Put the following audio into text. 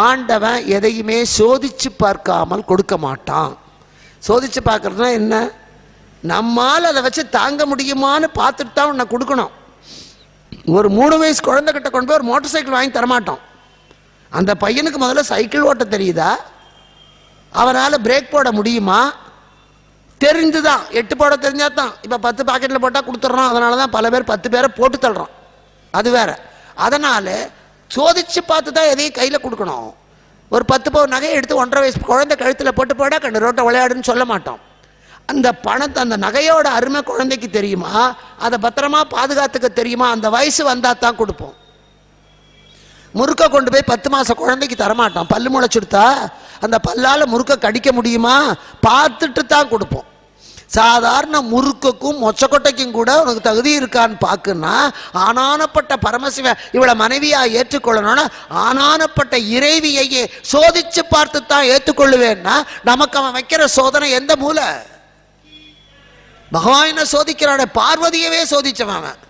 ஆண்டவன் எதையுமே சோதிச்சு பார்க்காமல் கொடுக்க மாட்டான். சோதிச்சு பார்க்கறதுனா என்ன? நம்மால் அதை வச்சு தாங்க முடியுமான்னு பார்த்துட்டு தான் உன்னை கொடுக்கணும். ஒரு 3 வயசு குழந்தைகிட்ட கொண்டு போய் ஒரு மோட்டார் சைக்கிள் வாங்கி தரமாட்டோம். அந்த பையனுக்கு முதல்ல சைக்கிள் ஓட்ட தெரியுதா, அவனால் பிரேக் போட முடியுமா, தெரிஞ்சுதான். 8 போட தெரிஞ்சா தான். இப்போ 10 பாக்கெட்டில் போட்டால் கொடுத்துட்றோம். அதனால தான் பல பேர் 10 பேரை போட்டு தள்ளுறோம். அது வேற. அதனால சோதிச்சு பார்த்து தான் எதையும் கையில் கொடுக்கணும். ஒரு 10 பவுன் நகையை எடுத்து 1.5 வயசு குழந்தை கழுத்தில் போட்டு போட கண்டு ரோட்டை விளையாடுன்னு சொல்ல மாட்டோம். அந்த பணத்தை, அந்த நகையோட அருமை குழந்தைக்கு தெரியுமா, அதை பத்திரமா பாதுகாத்துக்க தெரியுமா, அந்த வயசு வந்தால் தான் கொடுப்போம். முறுக்க கொண்டு போய் 10 மாச குழந்தைக்கு தரமாட்டோம். பல்லு முளைச்சுடுத்தா அந்த பல்லால் முறுக்க கடிக்க முடியுமா பார்த்துட்டு தான் கொடுப்போம். சாதாரண முறுக்குக்கும் மொச்சக்கொட்டைக்கும் கூட உனக்கு தகுதி இருக்கான்னு பார்க்குன்னா, ஆனானப்பட்ட பரமசிவ இவளை மனைவியா ஏற்றுக்கொள்ளணும்னா ஆனானப்பட்ட இறைவியையே சோதிச்சு பார்த்து தான் ஏற்றுக்கொள்ளுவேன்னா, நமக்கு அவன் வைக்கிற சோதனை எந்த மூலை? பகவானை சோதிக்கிறான, பார்வதியவே சோதிச்சவன் அவன்.